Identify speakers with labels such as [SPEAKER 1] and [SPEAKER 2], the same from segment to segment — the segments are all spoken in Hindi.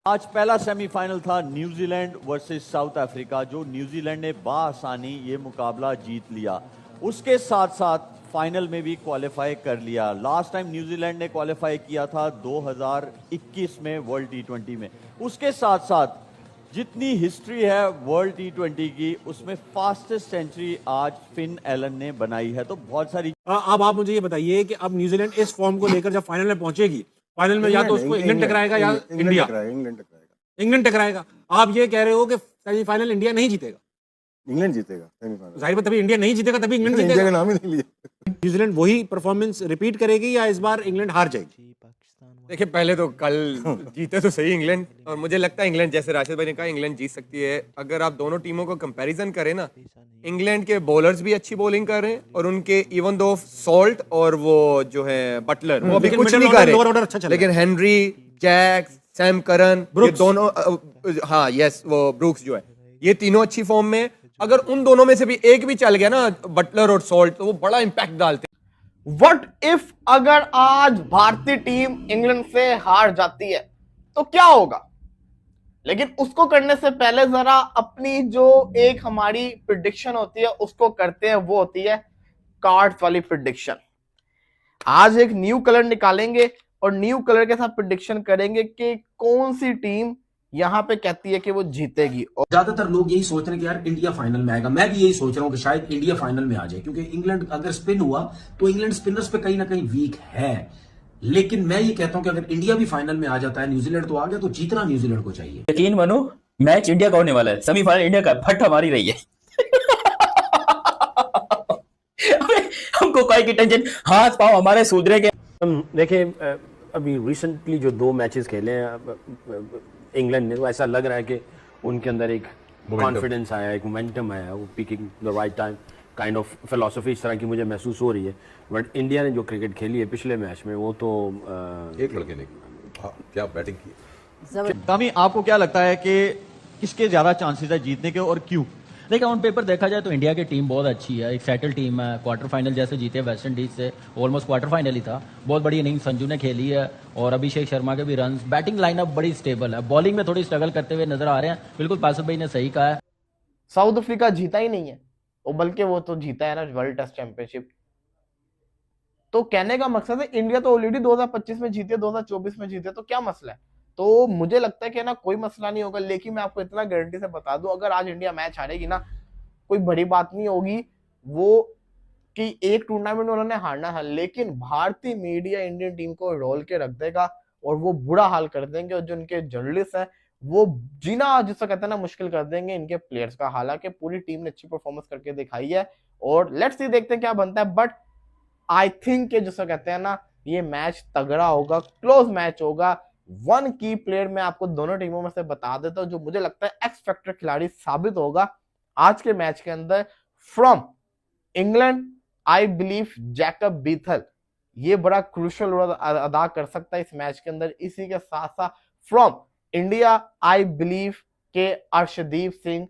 [SPEAKER 1] आज पहला सेमीफाइनल था न्यूजीलैंड वर्सेस साउथ अफ्रीका, जो न्यूजीलैंड ने बाआसानी ये मुकाबला जीत लिया। उसके साथ साथ फाइनल में भी क्वालिफाई कर लिया। लास्ट टाइम न्यूजीलैंड ने क्वालिफाई किया था 2021 में वर्ल्ड टी20 में। उसके साथ साथ जितनी हिस्ट्री है वर्ल्ड टी20 की, उसमें फास्टेस्ट सेंचुरी आज फिन एलन ने बनाई है। तो बहुत सारी
[SPEAKER 2] अब आप मुझे ये बताइए कि अब न्यूजीलैंड इस फॉर्म को लेकर जब फाइनल में पहुंचेगी, फाइनल में या तो उसको इंग्लैंड टकराएगा या इंडिया। इंग्लैंड टकराएगा। आप ये कह रहे हो कि सेमीफाइनल इंडिया नहीं जीतेगा?
[SPEAKER 3] इंग्लैंड जीतेगा सेमीफाइनल।
[SPEAKER 2] जाहिर बात, तभी इंडिया नहीं जीतेगा, तभी इंग्लैंड जीतेगा।
[SPEAKER 3] इंडिया का नाम ही नहीं लिया।
[SPEAKER 2] न्यूजीलैंड वही परफॉर्मेंस रिपीट करेगी या इस बार इंग्लैंड हार जाएगी?
[SPEAKER 4] देखिए, पहले तो कल जीते तो सही इंग्लैंड, और मुझे लगता है इंग्लैंड, जैसे राशिद भाई ने कहा, इंग्लैंड जीत सकती है। अगर आप दोनों टीमों को कंपैरिजन करें ना, इंग्लैंड के बॉलर्स भी अच्छी बॉलिंग कर रहे हैं, और उनके इवन दो सॉल्ट और वो जो है बटलर, वो अभी कुछ नहीं कर रहे, लेकिन हेनरी, जैक, सैम करन, ये दोनों, हाँ यस, वो ब्रूक्स जो है, ये तीनों अच्छी फॉर्म में। अगर उन दोनों में से भी एक भी चल गया ना, बटलर और सॉल्ट, तो वो बड़ा इंपैक्ट डालते हैं।
[SPEAKER 5] व्हाट इफ अगर आज भारतीय टीम इंग्लैंड से हार जाती है तो क्या होगा? लेकिन उसको करने से पहले जरा अपनी जो एक हमारी प्रिडिक्शन होती है उसको करते हैं। वो होती है कार्ड्स वाली प्रिडिक्शन। आज एक न्यू कलर निकालेंगे और न्यू कलर के साथ प्रिडिक्शन करेंगे कि कौन सी टीम यहां पे कहती है कि वो जीतेगी। और
[SPEAKER 6] ज्यादातर लोग यही सोच रहे हैं कि यार इंडिया फाइनल में आएगा। मैं भी यही सोच रहा हूं कि शायद इंडिया फाइनल में आ जाए, क्योंकि इंग्लैंड अगर स्पिन हुआ तो इंग्लैंड स्पिनर्स पे कहीं ना कहीं वीक है। लेकिन मैं ये कहता हूं कि अगर इंडिया भी फाइनल में आ जाता है, न्यूजीलैंड तो आ गया, तो जीतना न्यूजीलैंड को चाहिए।
[SPEAKER 7] यकीन मानो, मैच इंडिया का होने वाला है। सेमीफाइनल इंडिया का, फट हमारी रही है। हमको कोई की टेंशन, हाथ पांव हमारे सुधरे के।
[SPEAKER 8] देखिए, अभी रिसेंटली जो 2 मैचेस खेले हैं इंग्लैंड ने, तो ऐसा लग रहा है कि उनके अंदर एक कॉन्फिडेंस आया, एक मोमेंटम आया, वो picking the right time kind of philosophy इस तरह की मुझे महसूस हो रही है। बट इंडिया ने जो क्रिकेट खेली है पिछले मैच में, वो तो
[SPEAKER 9] एक लड़के ने क्या बैटिंग की।
[SPEAKER 1] तामी, आपको क्या लगता है कि किसके ज्यादा चांसेस है जीतने के और क्यों?
[SPEAKER 10] देखिए, ऑन पेपर देखा जाए तो इंडिया की टीम बहुत अच्छी है, एक सेटल टीम है। क्वार्टर फाइनल जैसे जीते वेस्ट इंडीज से, ऑलमोस्ट क्वार्टर फाइनल ही था। बहुत बड़ी इनिंग संजू ने खेली है, और अभिषेक शर्मा के भी रन। बैटिंग लाइनअप बड़ी स्टेबल है। बॉलिंग में थोड़ी स्ट्रगल करते हुए नजर आ रहे हैं। बिल्कुल पासिफ भाई ने सही कहा है।
[SPEAKER 5] साउथ अफ्रीका जीता ही नहीं है, और बल्कि वो तो जीता है ना वर्ल्ड टेस्ट चैंपियनशिप। तो कहने का मकसद है इंडिया तो ऑलरेडी 2025 में जीते, 2024 में जीते, तो क्या मसला है? तो मुझे लगता है कि ना कोई मसला नहीं होगा। लेकिन मैं आपको इतना गारंटी से बता दूं, अगर आज इंडिया मैच हारेगी ना, कोई बड़ी बात नहीं होगी वो कि एक टूर्नामेंट उन्होंने हारना है, लेकिन भारतीय मीडिया इंडियन टीम को रोल के रख देगा और वो बुरा हाल कर देंगे। और जो उनके जर्नलिस्ट है वो जीना, जिसको कहते हैं ना, मुश्किल कर देंगे इनके प्लेयर्स का। हालांकि पूरी टीम ने अच्छी परफॉर्मेंस करके दिखाई है, और लेट्स सी, देखते हैं क्या बनता है। बट आई थिंक जिसको कहते हैं ना, ये मैच तगड़ा होगा, क्लोज मैच होगा। वन की प्लेयर मैं आपको दोनों टीमों में से बता देता हूं, जो मुझे लगता है एक्स फैक्टर खिलाड़ी साबित होगा आज के मैच के अंदर। From England I believe Jacob Bethell, ये बड़ा क्रूशियल रोल अदा कर सकता है इस मैच के अंदर। इसी के साथ साथ फ्रॉम इंडिया आई बिलीव के Arshdeep Singh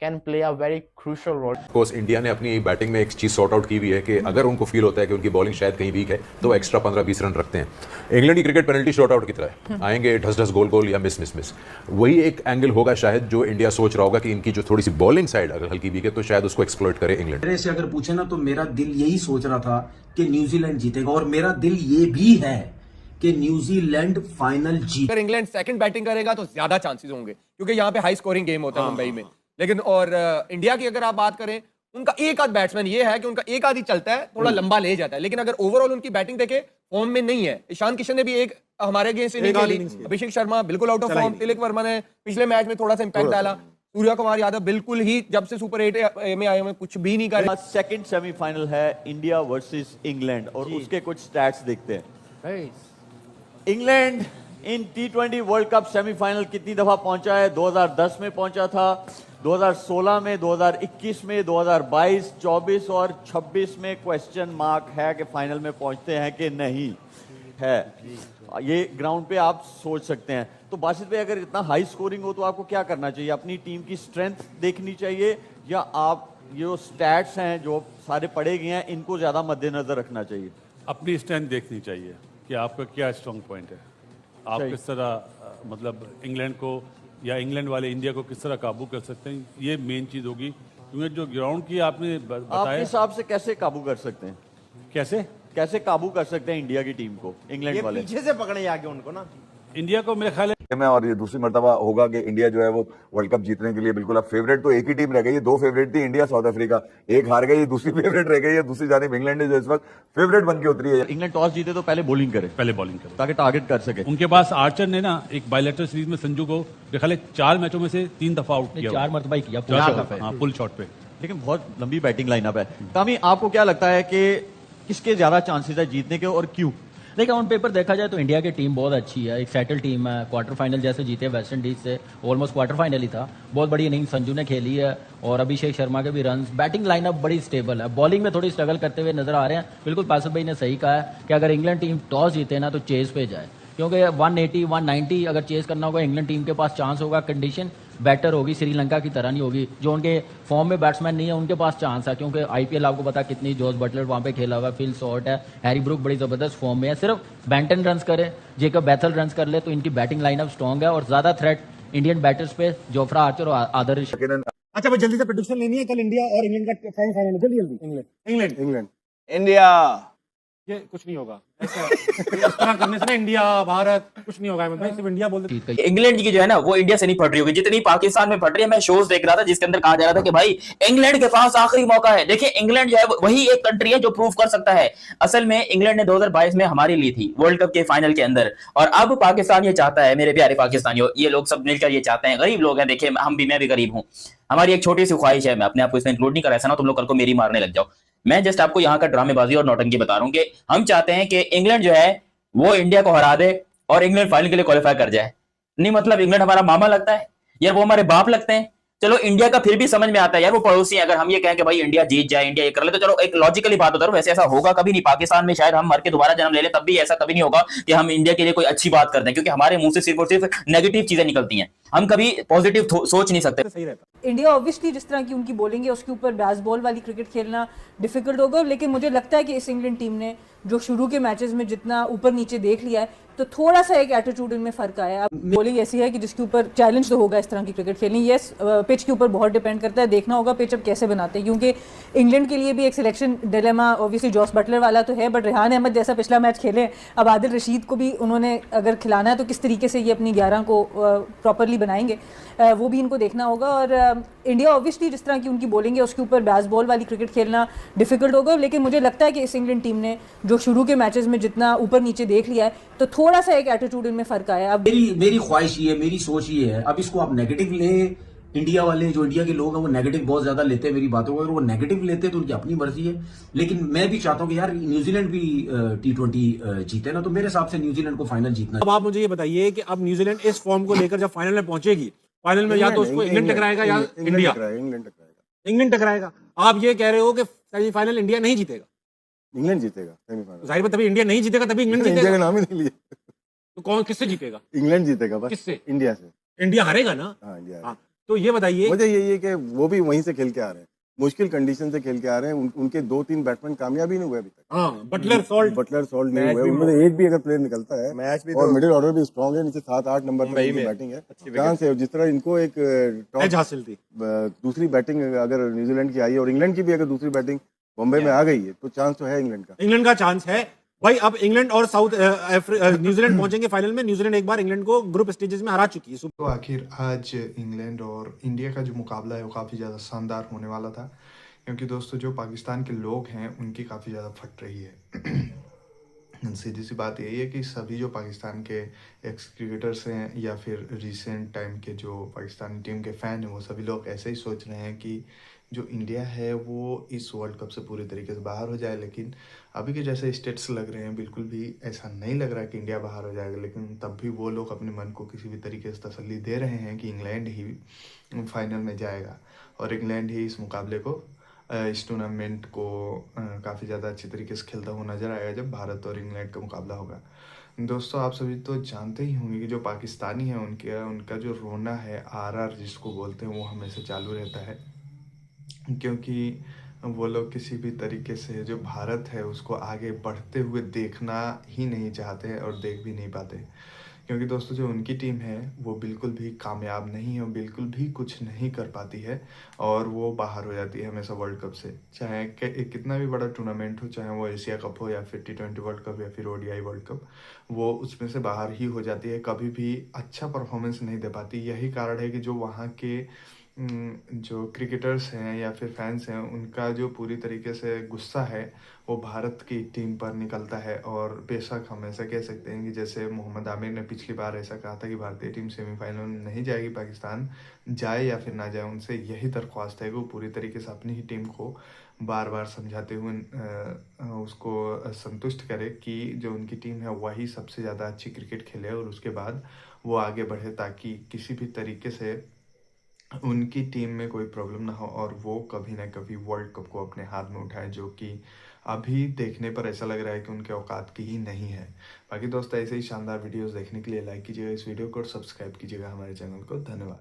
[SPEAKER 5] can play a very crucial role.
[SPEAKER 9] Course India ने अपनी बैटिंग में एक चीज सॉर्ट आउट की हुई है कि अगर उनको फील होता है कि उनकी बॉलिंग शायद कहीं वीक है, तो एक्स्ट्रा 15-20 रन रखते हैं। इंग्लैंड की क्रिकेट पेनल्टी शॉट आउट की तरह है, आएंगे ढस ढस गोल गोल या मिस मिस मिस। वही एक एंगल होगा शायद जो इंडिया सोच रहा होगा कि इनकी जो थोड़ी सी बॉलिंग साइड अगर हल्की वीक है, तो शायद उसको एक्सप्लॉइट करे इंग्लैंड।
[SPEAKER 6] मेरे से अगर पूछे ना, तो मेरा दिल यही सोच रहा था कि न्यूजीलैंड जीतेगा, और मेरा दिल ये भी है कि न्यूजीलैंड फाइनल जीत।
[SPEAKER 4] अगर इंग्लैंड सेकंड बैटिंग करेगा तो ज्यादा चांसेस होंगे, क्योंकि यहाँ पे हाई स्कोरिंग गेम होता है मुंबई में। लेकिन और इंडिया की अगर आप बात करें, उनका एक आध बैट्समैन ये है कि उनका एक आध ही चलता है, थोड़ा लंबा ले जाता है। लेकिन अगर ओवरऑल उनकी बैटिंग देखे, फॉर्म में नहीं है। ईशान किशन ने भी एक हमारे अगेंस्ट इनिंग खेली, अभिषेक शर्मा बिल्कुल out of form, Tilak Varma ने पिछले मैच में थोड़ा सा इंपैक्ट डाला, सूर्या कुमार यादव बिल्कुल ही जब से सुपर 8 में आए हुए कुछ भी नहीं कर।
[SPEAKER 1] सेकंड सेमीफाइनल है इंडिया वर्सेस इंग्लैंड, और उसके कुछ स्टैट्स देखते हैं। England in T20 world cup semifinal कितनी दफा पहुंचा है? 2010 में पहुंचा था, 2016 में, 2021 में, 2022, 24 और 26 में क्वेश्चन मार्क है कि फाइनल में पहुंचते हैं कि नहीं है। ये ग्राउंड पे आप सोच सकते हैं। तो बासित भाई, अगर इतना हाई स्कोरिंग हो तो आपको क्या करना चाहिए? अपनी टीम की स्ट्रेंथ देखनी चाहिए, या आप जो स्टैट्स हैं जो सारे पढ़े गए हैं इनको ज्यादा मद्देनजर रखना चाहिए?
[SPEAKER 11] अपनी स्ट्रेंथ देखनी चाहिए कि आपका क्या स्ट्रॉन्ग पॉइंट है, आप किस तरह मतलब इंग्लैंड को या इंग्लैंड वाले इंडिया को किस तरह काबू कर सकते हैं, ये मेन चीज़ होगी। क्योंकि जो ग्राउंड की आपने
[SPEAKER 1] आपके
[SPEAKER 11] बताया,
[SPEAKER 1] हिसाब से कैसे काबू कर सकते हैं,
[SPEAKER 11] कैसे
[SPEAKER 1] कैसे काबू कर सकते हैं इंडिया की टीम को इंग्लैंड वाले?
[SPEAKER 5] पीछे से पकड़े आगे उनको ना।
[SPEAKER 11] इंडिया को मेरे ख्याल है
[SPEAKER 12] में, और ये दूसरी मर्तबा होगा कि इंडिया जो है वो वर्ल्ड कप जीतने के लिए बिल्कुल। अब फेवरेट तो एक ही टीम रह गई है, दो फेवरेट थी, इंडिया साउथ अफ्रीका, एक हार गई, दूसरी फेवरेट रह गई है, दूसरी जानिब इंग्लैंड है जो इस वक्त फेवरेट बन के उतरी है।
[SPEAKER 1] इंग्लैंड टॉस जीते तो पहले बॉलिंग करे,
[SPEAKER 11] पहले बॉलिंग करें
[SPEAKER 1] ताकि टारगेट कर सके।
[SPEAKER 11] उनके पास आर्चर ने ना एक बायलैटरल सीरीज में संजू को मेरे ख्याल है 4 मैचों में से 3 दफा आउट किया,
[SPEAKER 10] 4 मरतबा ही किया,
[SPEAKER 11] पुल शॉट पे।
[SPEAKER 1] लेकिन बहुत लंबी बैटिंग लाइनअप है। कामी, आपको क्या लगता है कि किसके ज्यादा चांसेस है जीतने के और क्यों?
[SPEAKER 10] देखिए ऑन पेपर देखा जाए तो इंडिया की टीम बहुत अच्छी है, एक सेटल टीम है, क्वार्टर फाइनल जैसे जीते वेस्ट इंडीज से, ऑलमोस्ट क्वार्टर फाइनल ही था। बहुत बड़ी इनिंग संजू ने खेली है और अभिषेक शर्मा के भी रन, बैटिंग लाइनअप बड़ी स्टेबल है, बॉलिंग में थोड़ी स्ट्रगल करते हुए नजर आ रहे हैं। बिल्कुल पासिफ भाई ने सही कहा है कि अगर इंग्लैंड टीम टॉस जीते ना तो चेज पे जाए, क्योंकि 180 190 अगर चेज करना होगा इंग्लैंड टीम के पास चांस होगा, कंडीशन बेटर होगी, श्रीलंका की तरह नहीं होगी। जो उनके फॉर्म में बैट्समैन नहीं है उनके पास चांस है, क्योंकि आईपीएल आपको पता कितनी, जॉस बटलर वहां पे खेला हुआ है, फिल शॉर्ट है, हैरी ब्रूक बड़ी जबरदस्त फॉर्म में है। सिर्फ बेंटन रन करे, जेकब बैथल रन कर ले तो इनकी बैटिंग लाइनअप स्ट्रॉन्ग है और ज्यादा थ्रेट इंडियन बैटर्स पे जोफ्रा आर्चर और आदर्श।
[SPEAKER 2] अच्छा भाई जल्दी से प्रेडिक्शन लेनी है कल इंडिया और इंग्लैंड का फाइनल, जल्दी जल्दी। England
[SPEAKER 3] England
[SPEAKER 5] India.
[SPEAKER 2] ये कुछ नहीं होगा ऐसा इस तरह करने से ना, इंडिया भारत कुछ नहीं होगा अहमद भाई, सिर्फ इंडिया बोल दे।
[SPEAKER 7] इंग्लैंड की जो है ना वो इंडिया से नहीं फट रही होगी जितनी पाकिस्तान में फट रही है। मैं शोज देख रहा था जिसके अंदर कहा जा रहा था कि भाई इंग्लैंड के पास आखिरी मौका है। देखिए इंग्लैंड जो है वही एक कंट्री है जो प्रूव कर सकता है। असल में इंग्लैंड ने 2022 में हमारी ली थी वर्ल्ड कप के फाइनल के अंदर, और अब पाकिस्तान ये चाहता है, मेरे प्यारे पाकिस्तानियों, ये लोग सब मिलकर ये चाहते हैं, गरीब लोग हैं, देखिए हम भी, मैं भी गरीब हूं, हमारी एक छोटी सी ख्वाहिश है, मैं अपने आप को इसमें इंक्लूड नहीं कर ऐसा ना तुम लोग कल को मेरी मारने लग जाओ। मैं जस्ट आपको यहाँ का ड्रामेबाजी और नौटंकी बता रहा हूँ कि हम चाहते हैं कि इंग्लैंड जो है वो इंडिया को हरा दे और इंग्लैंड फाइनल के लिए क्वालिफाई कर जाए। नहीं मतलब इंग्लैंड हमारा मामा लगता है यार, वो हमारे बाप लगते हैं। चलो इंडिया का फिर भी समझ में आता है यार, वो पड़ोसी है। अगर हम ये कहें कि भाई इंडिया जीत जाए, इंडिया ये कर ले, तो चलो एक लॉजिकली बात होता है, वैसे ऐसा होगा कभी नहीं। पाकिस्तान में शायद हम मर के दोबारा जन्म ले ले, तब भी ऐसा कभी नहीं होगा कि हम इंडिया के लिए कोई अच्छी बात करते हैं, क्योंकि हमारे मुंह से सिर्फ और सिर्फ नेगेटिव चीजें निकलती हैं, हम कभी पॉजिटिव सोच नहीं सकते।
[SPEAKER 2] सही रहता।
[SPEAKER 13] इंडिया ऑब्वियसली जिस तरह की उनकी बॉलिंग है उसके ऊपर बैस बॉल वाली क्रिकेट खेलना डिफिकल्ट होगा, लेकिन मुझे लगता है कि इस इंग्लैंड टीम ने जो शुरू के मैचेस में जितना ऊपर नीचे देख लिया है, तो थोड़ा सा एक एटीट्यूड इनमें फर्क आया है। बॉलिंग ऐसी है कि जिसके ऊपर चैलेंज तो होगा इस तरह की क्रिकेट खेलनी। यस, पिच के ऊपर बहुत डिपेंड करता है, देखना होगा पिच अब कैसे बनाते हैं, क्योंकि इंग्लैंड के लिए भी एक selection dilemma obviously Jos Buttler वाला तो है, बट रेहान अहमद जैसा पिछला मैच खेले, अब आदिल रशीद को भी उन्होंने अगर खिलाना है तो किस तरीके से ये अपनी 11 को प्रॉपरली बनाएंगे, वो भी इनको देखना होगा। और इंडिया ऑब्वियसली जिस तरह की उनकी बॉलिंग है उसके ऊपर बैस बॉल वाली क्रिकेट खेलना डिफिकल्ट होगा, लेकिन मुझे लगता है कि इस इंग्लैंड टीम ने जो शुरू के मैचेस में जितना ऊपर नीचे देख लिया है, तो थोड़ा सा एक एटीट्यूड इनमें फर्क आया। अब
[SPEAKER 6] मेरी ख्वाहिश ये है, मेरी सोच ये है, अब इसको आप नेगेटिव ले, इंडिया वाले जो इंडिया के लोग हैं वो नेगेटिव बहुत ज्यादा लेते हैं मेरी बातों को, अगर वो नेगेटिव लेते हैं तो उनकी अपनी मर्जी है, लेकिन मैं भी चाहता हूं कि यार न्यूजीलैंड भी T20 जीते ना, तो मेरे हिसाब से न्यूजीलैंड को फाइनल जीतना है।
[SPEAKER 2] अब आप मुझे ये बताइए कि अब न्यूजीलैंड इस फॉर्म को लेकर जब फाइनल में पहुंचेगी, फाइनल में या तो उसको इंग्लैंड टकराएगा या इंडिया, इंग्लैंड टकराएगा। आप ये कह रहे हो कि सेमीफाइनल इंडिया नहीं जीतेगा,
[SPEAKER 3] इंग्लैंड जीतेगा सेमीफाइनल।
[SPEAKER 2] जाहिर है तभी इंडिया नहीं जीतेगा, तभी इंग्लैंड जीतेगा।
[SPEAKER 3] इंडिया का नाम ही नहीं लिया
[SPEAKER 2] तो कौन किससे जीतेगा?
[SPEAKER 3] इंग्लैंड जीतेगा बस।
[SPEAKER 2] किससे?
[SPEAKER 3] इंडिया से।
[SPEAKER 2] इंडिया हारेगा ना?
[SPEAKER 3] हाँ इंडिया।
[SPEAKER 2] हाँ, तो ये बताइए,
[SPEAKER 3] मुझे यही है कि वो भी वहीं से खेल के आ रहे हैं, मुश्किल कंडीशन से खेल के आ रहे हैं, उनके 2-3 बैट्समैन कामयाब ही नहीं हुए अभी तक।
[SPEAKER 2] हाँ, बटलर सॉल्ट
[SPEAKER 3] नहीं हुए, उनमें एक भी अगर प्लेयर निकलता है, और मिडिल ऑर्डर भी स्ट्रॉन्ग है, नीचे 7-8 नंबर पर बैटिंग है, चांस है। जिस तरह इनको एक
[SPEAKER 2] टॉप हासिल थी,
[SPEAKER 3] दूसरी बैटिंग अगर न्यूजीलैंड की आई है और इंग्लैंड की भी अगर दूसरी बैटिंग बॉम्बे में आ गई है, तो चांस तो है इंग्लैंड का चांस है भाई। अब इंग्लैंड और न्यूजीलैंड पहुंचेंगे फाइनल में। न्यूजीलैंड एक बार इंग्लैंड को ग्रुप स्टेजेस में हरा चुकी है।
[SPEAKER 14] तो आखिर आज इंग्लैंड और इंडिया का जो मुकाबला है वो काफ़ी ज़्यादा शानदार होने वाला था, क्योंकि दोस्तों जो पाकिस्तान के लोग हैं उनकी काफ़ी ज़्यादा फट रही है। सीधी सी बात यही है कि सभी जो पाकिस्तान के एक्स क्रिकेटर्स हैं या फिर रिसेंट टाइम के जो पाकिस्तानी टीम के फ़ैन हैं, वो सभी लोग ऐसे ही सोच रहे हैं कि जो इंडिया है वो इस वर्ल्ड कप से पूरी तरीके से बाहर हो जाए। लेकिन अभी के जैसे स्टेट्स लग रहे हैं, बिल्कुल भी ऐसा नहीं लग रहा है कि इंडिया बाहर हो जाएगा। लेकिन तब भी वो लोग अपने मन को किसी भी तरीके से तसल्ली दे रहे हैं कि इंग्लैंड ही फाइनल में जाएगा और इंग्लैंड ही इस मुकाबले को, इस टूर्नामेंट को काफ़ी ज़्यादा अच्छी तरीके से खेलता हुआ नजर आएगा जब भारत और इंग्लैंड का मुकाबला होगा। दोस्तों आप सभी तो जानते ही होंगे कि जो पाकिस्तानी हैं उनका जो रोना है, RR जिसको बोलते हैं, वो हमेशा चालू रहता है, क्योंकि वो लोग किसी भी तरीके से जो भारत है उसको आगे बढ़ते हुए देखना ही नहीं चाहते हैं और देख भी नहीं पाते। क्योंकि दोस्तों जो उनकी टीम है वो बिल्कुल भी कामयाब नहीं है, बिल्कुल भी कुछ नहीं कर पाती है और वो बाहर हो जाती है हमेशा वर्ल्ड कप से। चाहे कितना भी बड़ा टूर्नामेंट हो, चाहे वो एशिया कप हो या फिर T20 वर्ल्ड कप या फिर ODI वर्ल्ड कप, वो उसमें से बाहर ही हो जाती है, कभी भी अच्छा परफॉर्मेंस नहीं दे पाती। यही कारण है कि जो वहाँ के जो क्रिकेटर्स हैं या फिर फैंस हैं, उनका जो पूरी तरीके से गुस्सा है वो भारत की टीम पर निकलता है। और बेशक हम ऐसा कह सकते हैं कि जैसे मोहम्मद आमिर ने पिछली बार ऐसा कहा था कि भारतीय टीम सेमीफाइनल में नहीं जाएगी, पाकिस्तान जाए या फिर ना जाए, उनसे यही दरख्वास्त है कि वो पूरी तरीके से अपनी ही टीम को बार बार समझाते हुए उसको संतुष्ट करे कि जो उनकी टीम है वही सबसे ज़्यादा अच्छी क्रिकेट खेले और उसके बाद वो आगे बढ़े, ताकि किसी भी तरीके से उनकी टीम में कोई प्रॉब्लम ना हो और वो कभी ना कभी वर्ल्ड कप को अपने हाथ में उठाए, जो कि अभी देखने पर ऐसा लग रहा है कि उनके औकात की ही नहीं है। बाकी दोस्तों ऐसे ही शानदार वीडियोस देखने के लिए लाइक कीजिएगा इस वीडियो को और सब्सक्राइब कीजिएगा हमारे चैनल को। धन्यवाद।